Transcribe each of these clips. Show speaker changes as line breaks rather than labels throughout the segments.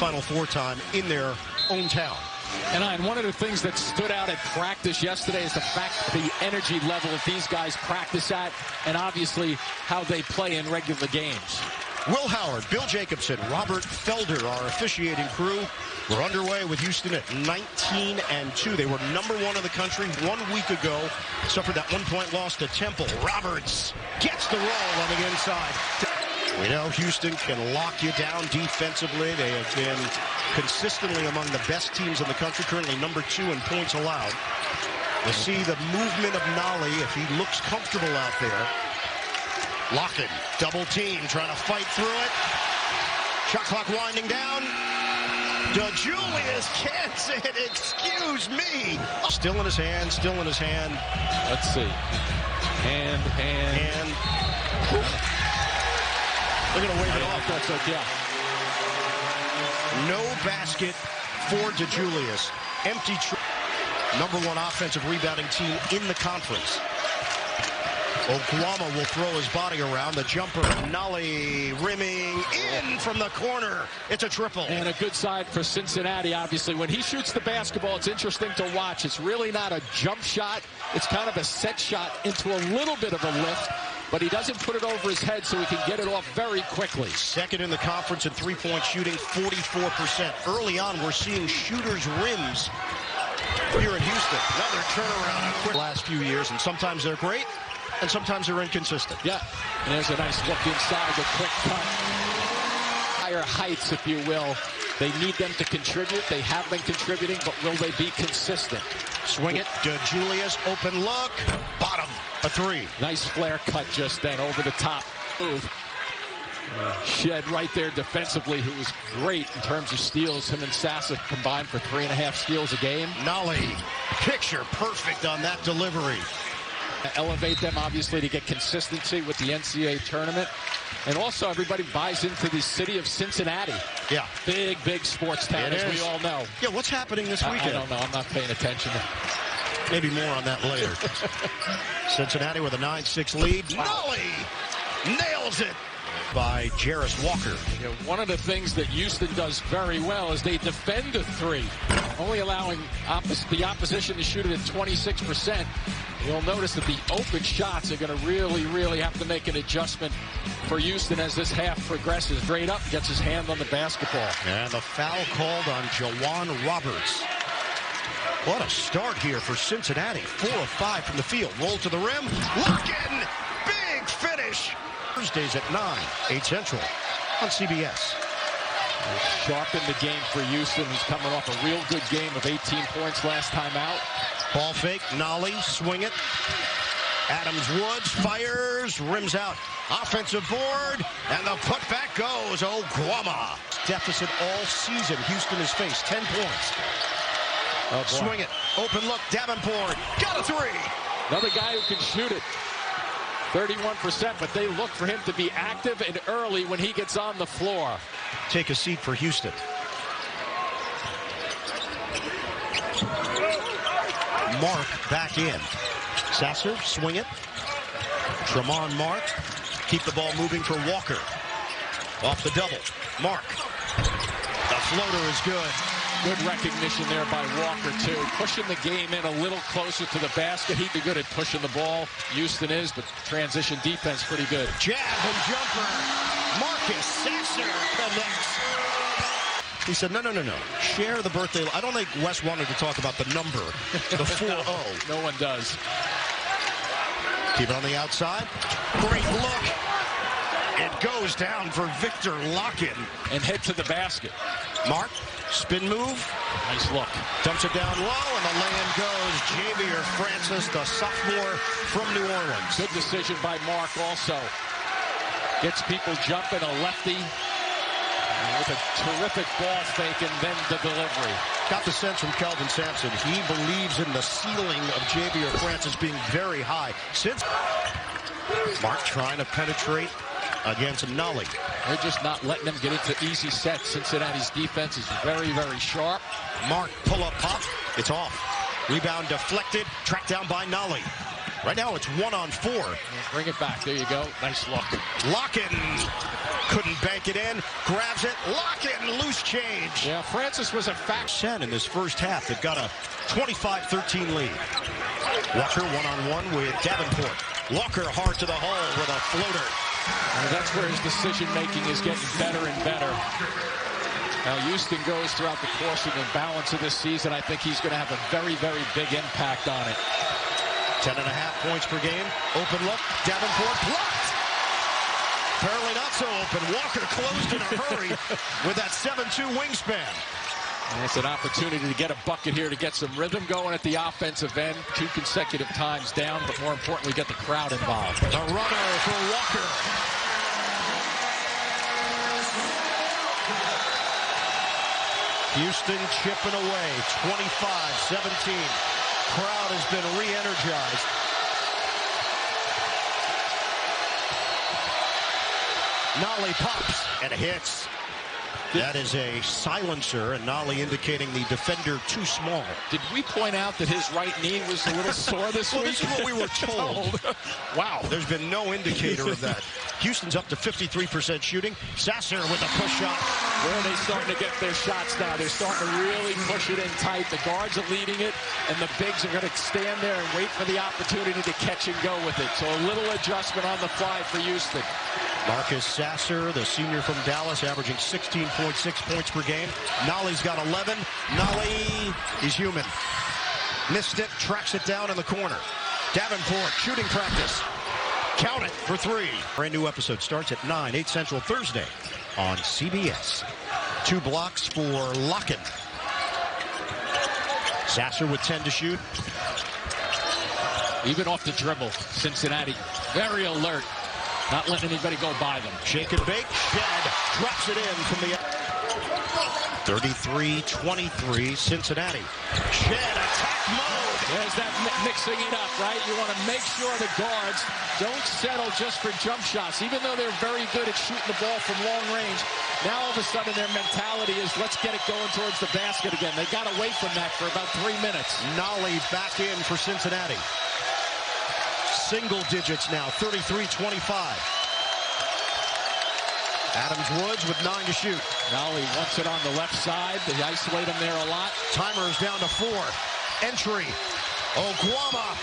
Final Four time in their own town.
And one of the things that stood out at practice yesterday is the fact the energy level that these guys practice at, and obviously how they play in regular games.
Will Howard, Bill Jacobson, Robert Felder, our officiating crew. We're underway with Houston at 19-2. They were #1 in the country 1 week ago. Suffered that 1-point loss to Temple. Roberts gets the roll on the inside. We know Houston can lock you down defensively. They have been consistently among the best teams in the country, currently #2 in points allowed. We'll see the movement of Nolly if he looks comfortable out there. Locken, double team, trying to fight through it. Shot clock winding down. DeJulius can't it, excuse me. Still in his hand, still in his hand.
Let's see. Hand.
They're going to wave it off.
That's okay.
No basket for DeJulius. Empty. #1 offensive rebounding team in the conference. Oklahoma will throw his body around. The jumper, Nolly rimming in from the corner. It's a triple.
And a good side for Cincinnati, obviously. When he shoots the basketball, it's interesting to watch. It's really not a jump shot. It's kind of a set shot into a little bit of a lift, but he doesn't put it over his head, so he can get it off very quickly.
Second in the conference in three-point shooting, 44%. Early on, we're seeing shooters' rims here in Houston. Another turnaround in the last few years, and sometimes they're great, and sometimes they're inconsistent.
Yeah, and there's a nice look inside, the quick cut. Higher heights, if you will. They need them to contribute. They have been contributing, but will they be consistent?
Swing it, DeJulius, open look, bottom, a three.
Nice flare cut just then, over the top. Move. Shed right there defensively, who was great in terms of steals. Him and Sassa combined for 3.5 steals a game.
Nolly, picture perfect on that delivery.
Elevate them, obviously, to get consistency with the NCAA tournament. And also, everybody buys into the city of Cincinnati.
Yeah.
Big sports town, as we all know.
Yeah, what's happening this weekend?
I don't know. I'm not paying attention.
Maybe more on that later. Cincinnati with a 9-6 lead.
Wow.
Nolly nails it by Jarris Walker.
You know, one of the things that Houston does very well is they defend a three, only allowing the opposition to shoot it at 26%. You'll notice that the open shots are going to really have to make an adjustment for Houston as this half progresses. Straight up, gets his hand on the basketball.
And the foul called on Jawan Roberts. What a start here for Cincinnati. 4 of 5 from the field. Roll to the rim. Lock-in! Big finish! Thursdays at 9, 8 Central on CBS.
Sharpened the game for Houston, who's coming off a real good game of 18 points last time out.
Ball fake, Nolly, swing it. Adams Woods fires, rims out. Offensive board, and the putback goes. Oklahoma. Deficit all season Houston has faced, 10 points.
Oh,
swing it, open look, Davenport, got a three.
Another guy who can shoot it. 31%, but they look for him to be active and early when he gets on the floor.
Take a seat for Houston. Mark back in. Sasser, swing it. Tremont Mark. Keep the ball moving for Walker. Off the double. Mark. The floater is good.
Good recognition there by Walker, too. Pushing the game in a little closer to the basket. He'd be good at pushing the ball. Houston is, but transition defense pretty good.
Jab and jumper. Marcus Sasser connects. He said, no. Share the birthday. I don't think Wes wanted to talk about the number, the 4-0.
No one does.
Keep it on the outside. Great look. It goes down for Victor Locken.
And head to the basket.
Mark, spin move.
Nice look.
Dumps it down low, and the lay-in goes. Javier Francis, the sophomore from New Orleans.
Good decision by Mark also. Gets people jumping, a lefty. With a terrific ball fake and then the delivery.
Got the sense from Kelvin Sampson. He believes in the ceiling of Javier Francis being very high. Since Mark trying to penetrate against Nolly.
They're just not letting them get into easy sets. Cincinnati's defense is very sharp.
Mark, pull up pop. It's off. Rebound deflected. Tracked down by Nolly. Right now it's 1-on-4.
Bring it back. There you go. Nice look.
Locken couldn't bank it in. Grabs it. Locken, loose change.
Yeah, Francis was a fact.
In this first half, they've got a 25-13 lead. Walker one-on-one with Davenport. Walker hard to the hole with a floater.
And that's where his decision-making is getting better and better. Now, Houston goes throughout the course of the balance of this season. I think he's going to have a very, very big impact on it.
10.5 points per game. Open look. Davenport blocked. Apparently not so open. Walker closed in a hurry with that 7'2" wingspan.
And it's an opportunity to get a bucket here to get some rhythm going at the offensive end. 2 consecutive times down, but more importantly, get the crowd involved.
A runner for Walker. Houston chipping away, 25-17. Crowd has been re-energized. Nolly pops and hits. That is a silencer, and Nolly indicating the defender too small.
Did we point out that his right knee was a little sore this week?
Well, this is what we were told.
Wow.
There's been no indicator of that. Houston's up to 53% shooting. Sasser with a push shot.
Where are they starting to get their shots now? They're starting to really push it in tight. The guards are leading it, and the bigs are going to stand there and wait for the opportunity to catch and go with it. So a little adjustment on the fly for Houston.
Marcus Sasser, the senior from Dallas, averaging 16.6 points per game. Nolly's got 11. Nolly is human. Missed it, tracks it down in the corner. Davenport, shooting practice. Count it for 3. Brand new episode starts at 9, 8 Central Thursday on CBS. 2 blocks for Locken. Sasser with 10 to shoot.
Even off the dribble, Cincinnati very alert. Not letting anybody go by them.
Shake and bake. Shed drops it in from the 33-23 Cincinnati. Shed attack mode.
There's that mixing it up, right? You want to make sure the guards don't settle just for jump shots. Even though they're very good at shooting the ball from long range, now all of a sudden their mentality is let's get it going towards the basket again. They got away from that for about 3 minutes.
Nolly back in for Cincinnati. Single digits now, 33-25. Adams Woods with 9 to shoot.
Nolly wants it on the left side. They isolate him there a lot.
Timer is down to 4. Entry. Oguama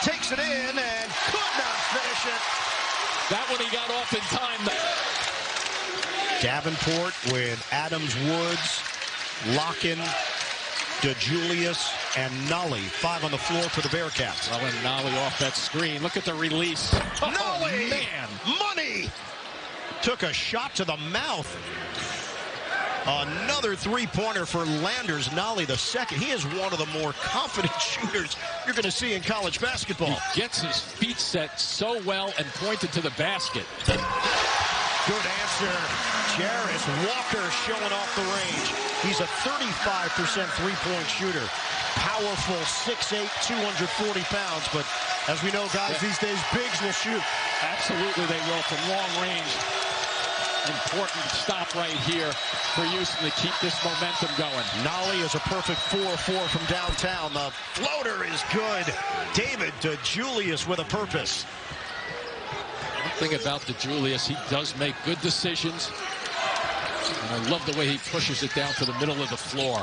takes it in and could not finish it.
That one he got off in time.
Davenport with Adams Woods, Locken, DeJulius, and Nolly. 5 on the floor for the Bearcats.
Well, and Nolly off that screen. Look at the release.
Nolly!
Man.
Money! Took a shot to the mouth. Another 3-pointer for Landers. Nolly the second. He is one of the more confident shooters you're going to see in college basketball.
He gets his feet set so well and pointed to the basket.
Good answer. Jarris Walker showing off the range. He's a 35% three-point shooter. Powerful, 6'8", 240 pounds. But as we know, guys, these days, bigs will shoot.
Absolutely they will from long range. Important stop right here for Houston to keep this momentum going.
Nolly is a perfect 4-4 from downtown. The floater is good. David DeJulius with a purpose.
One thing about DeJulius, he does make good decisions. And I love the way he pushes it down to the middle of the floor.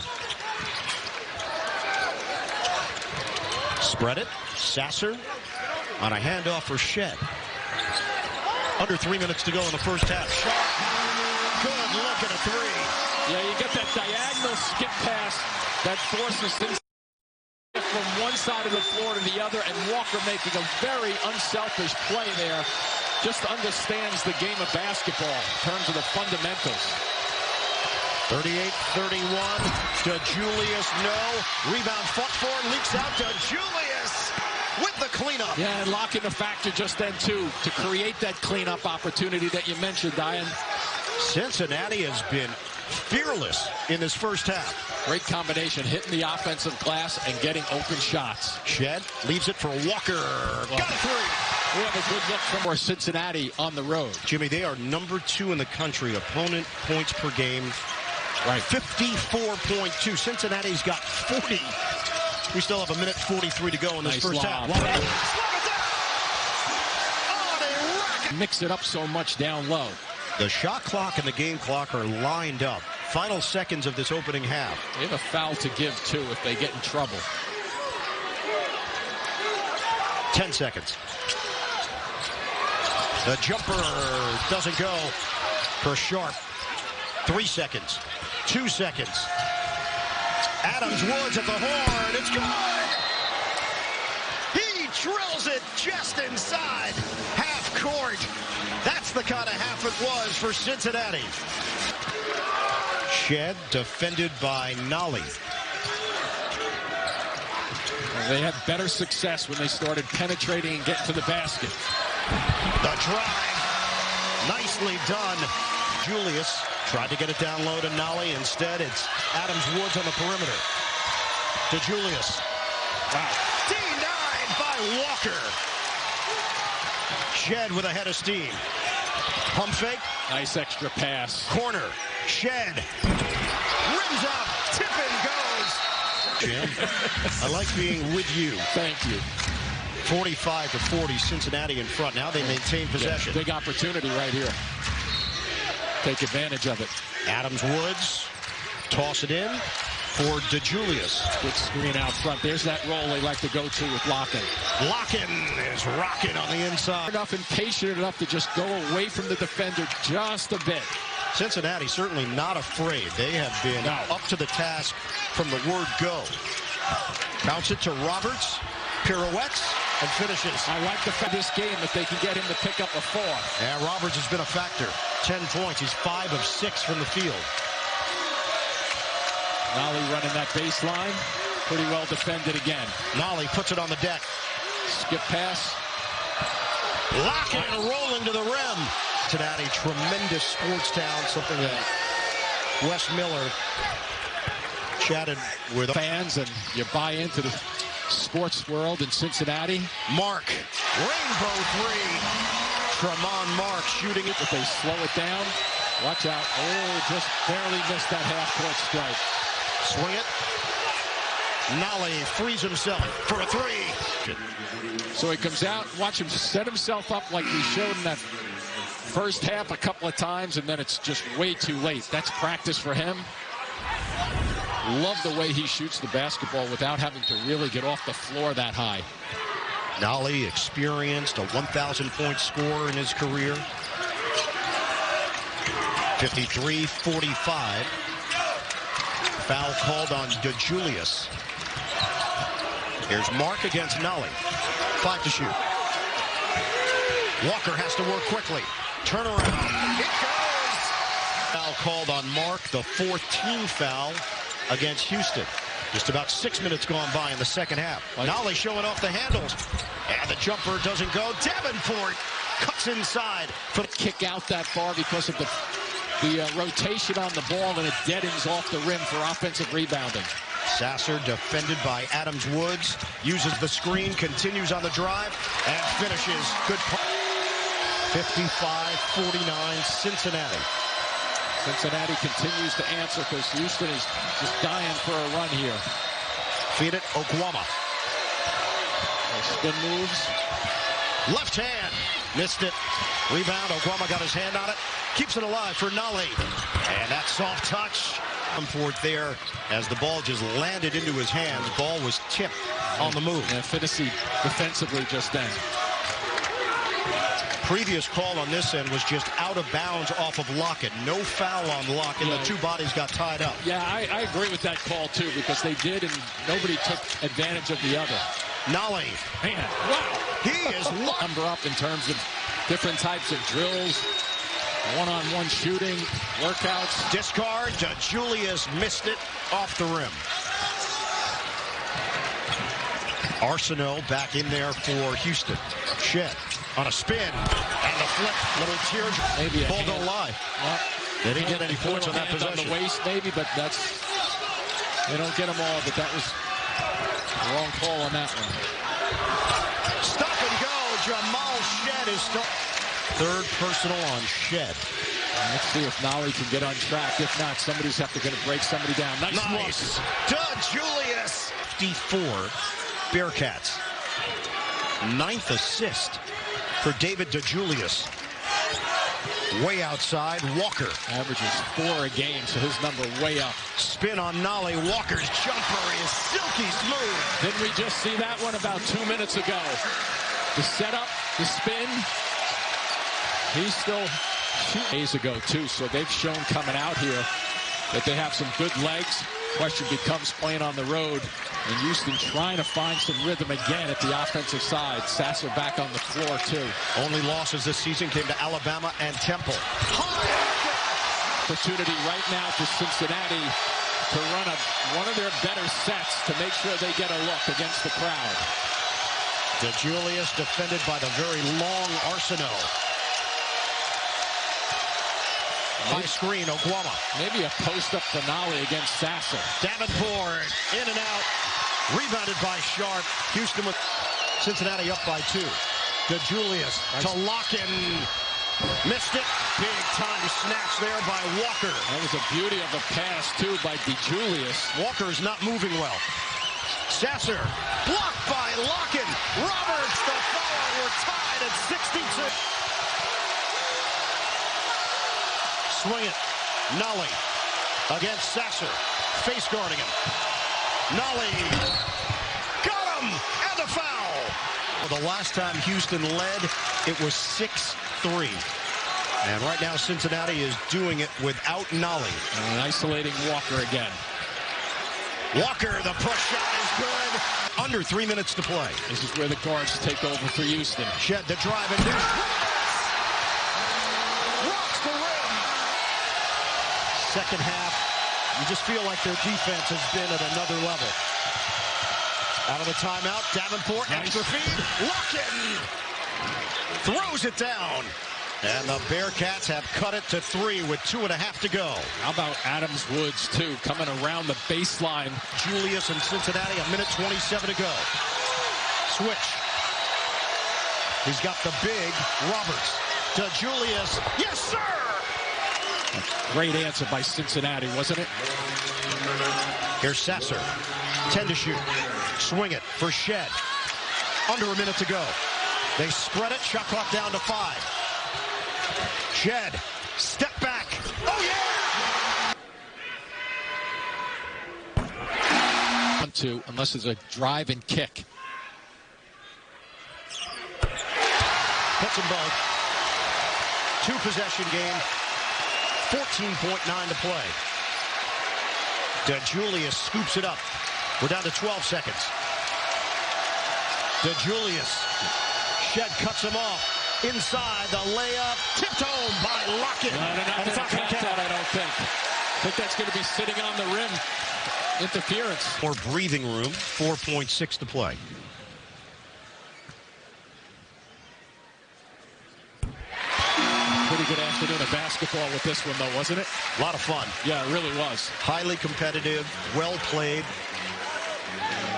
Spread it. Sasser on a handoff for Shed. Under 3 minutes to go in the first half. Sharp. Good look at a 3.
Yeah, you get that diagonal skip pass that forces things from one side of the floor to the other, and Walker making a very unselfish play there. Just understands the game of basketball in terms of the fundamentals.
38-31. DeJulius, no. Rebound fought for, leaks out. DeJulius with the cleanup.
Yeah, and locking the factor just then, too, to create that cleanup opportunity that you mentioned, Diane.
Cincinnati has been fearless in this first half.
Great combination, hitting the offensive glass and getting open shots.
Shed leaves it for Walker. Got a 3.
We have a good look from our Cincinnati on the road.
Jimmy, they are number 2 in the country. Opponent points per game.
Right.
54.2. Cincinnati's got 40. We still have 1:43 to go in this first half.
mix it up so much down low.
The shot clock and the game clock are lined up. Final seconds of this opening half.
They have a foul to give, too, if they get in trouble.
10 seconds. The jumper doesn't go for Sharp. 3 seconds. 2 seconds. Adams Woods at the horn. It's good. He drills it just inside half court. That's the kind of half it was for Cincinnati. Shed defended by Nolly.
They had better success when they started penetrating and getting to the basket.
The drive. Nicely done. Julius tried to get it down low to Nolly. Instead, it's Adams Woods on the perimeter. To Julius. Wow. Denied by Walker. Shed with a head of steam. Pump fake.
Nice extra pass.
Corner. Shed. Rims out. Tip and goes. Jim, I like being with you.
Thank you.
45-40, Cincinnati in front. Now they maintain possession.
Yeah, big opportunity right here. Take advantage of it.
Adams Woods. Toss it in for DeJulius.
Good screen out front. There's that roll they like to go to with Locken.
Locken is rocking on the inside.
Enough and patient enough to just go away from the defender just a bit.
Cincinnati certainly not afraid. They have been up to the task from the word go. Bounce it to Roberts. Pirouettes and finishes.
I like the fact this game if they can get him to pick up a 4.
Yeah, Roberts has been a factor. 10 points. He's 5 of 6 from the field.
Nolly running that baseline. Pretty well defended again.
Nolly puts it on the deck.
Skip pass.
Locken rolling to the rim. Cincinnati, tremendous sports town. Something that Wes Miller chatted with
fans, and you buy into the sports world in Cincinnati.
Mark, rainbow 3. Tremont Mark shooting it.
If they slow it down, watch out. Oh, just barely missed that half-court strike.
Swing it. Nolly frees himself for a 3.
So he comes out, watch him set himself up like we showed in that first half a couple of times, and then it's just way too late. That's practice for him. Love the way he shoots the basketball without having to really get off the floor that high.
Nolly experienced a 1,000-point score in his career. 53-45. Foul called on DeJulius. Here's Mark against Nolly. 5 to shoot. Walker has to work quickly. Turnaround. It goes. Foul called on Mark, the 4th team foul against Houston. Just about 6 minutes gone by in the second half. Nolly showing off the handles. And the jumper doesn't go. Davenport cuts inside. For the
kick out that far because of the rotation on the ball, and it deadens off the rim for offensive rebounding.
Sasser defended by Adams Woods. Uses the screen, continues on the drive, and finishes. Good point. 55-49, Cincinnati.
Cincinnati continues to answer because Houston is just dying for a run here.
Feed it, Okwama.
Spin moves.
Left hand. Missed it. Rebound. Okwama got his hand on it. Keeps it alive for Nolly. And that soft touch. For it there as the ball just landed into his hands. Ball was tipped on the move.
And Finney defensively just then.
Previous call on this end was just out of bounds off of Lockett. No foul on Lockett. The two bodies got tied up.
Yeah, I agree with that call, too, because they did, and nobody took advantage of the other.
Nolly.
Man, wow.
He is
number up in terms of different types of drills, one-on-one shooting, workouts.
Discard. Julius missed it off the rim. Arsenault back in there for Houston. Shed on a spin and a flip. Little tear.
Maybe a
ball don't lie.
Well,
they didn't get any points on that possession.
On the waist, maybe, but that's they don't get them all. But that was the wrong call on that one.
Stop and go. Jamal Shed is still. Third personal on Shed.
Let's see if Nolly can get on track. If not, somebody's have to break somebody down.
Nice. DeJulius. 54 Bearcats. 9th assist for David DeJulius. Way outside, Walker.
Averages 4 a game, so his number way up.
Spin on Nolly. Walker's jumper is silky smooth.
Didn't we just see that one about 2 minutes ago? The setup, the spin. He's still days ago, too, so they've shown coming out here that they have some good legs. Question becomes playing on the road, and Houston trying to find some rhythm again at the offensive side. Sasser back on the floor, too.
Only losses this season came to Alabama and Temple.
Opportunity right now for Cincinnati to run one of their better sets to make sure they get a look against the crowd.
DeJulius defended by the very long Arsenault. High screen, Oguama.
Maybe a post-up finale against Sasser.
Davenport in and out. Rebounded by Sharp. Houston with Cincinnati up by 2. DeJulius to Locken. Missed it. Big time snatch there by Walker.
That was a beauty of a pass, too, by DeJulius.
Walker is not moving well. Sasser blocked by Locken. Roberts the foul. We're tied at 62. Swing it. Nolly against Sasser. Face guarding him. Nolly got him and a foul. Well, the last time Houston led, it was 6-3. And right now Cincinnati is doing it without Nolly.
And isolating Walker again.
Walker, the push shot is good. Under 3 minutes to play.
This is where the guards take over for Houston.
Shed the drive and rocks the rim. Second half, you just feel like their defense has been at another level. Out of the timeout, Davenport, extra feed, Locken throws it down. And the Bearcats have cut it to 3 with 2.5 to go.
How about Adams Woods, too, coming around the baseline.
Julius and Cincinnati, 1:27 to go. Switch. He's got the big Roberts. To Julius. Yes, sir!
Great answer by Cincinnati, wasn't it?
Here's Sasser. 10 to shoot. Swing it for Shed. Under a minute to go. They spread it. Shot clock down to 5. Shed. Step back. Oh, yeah!
1-2, unless it's a drive and kick.
Puts them both. 2-possession game. 14.9 to play. DeJulius scoops it up. We're down to 12 seconds. DeJulius. Shed cuts him off. Inside the layup. Tipped home by Locken.
No, they're not going to count that, I don't think. I think that's going to be sitting on the rim. Interference.
More breathing room. 4.6 to play.
Pretty good afternoon of basketball with this one, though, wasn't it?
A lot of fun.
Yeah, it really was.
Highly competitive, well played.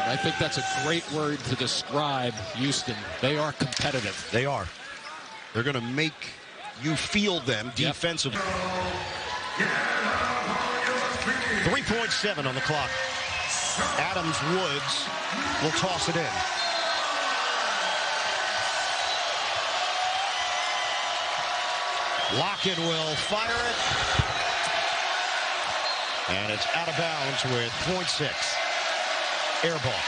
I think that's a great word to describe Houston. They are competitive.
They are. They're going to make you feel them defensively. 3.7 on the clock. Adams Woods will toss it in. Locken will fire it. And it's out of bounds with 0.6. Air ball.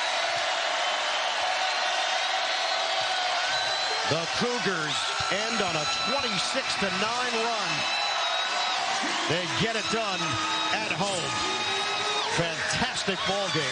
The Cougars end on a 26-9 run. They get it done at home. Fantastic ball game.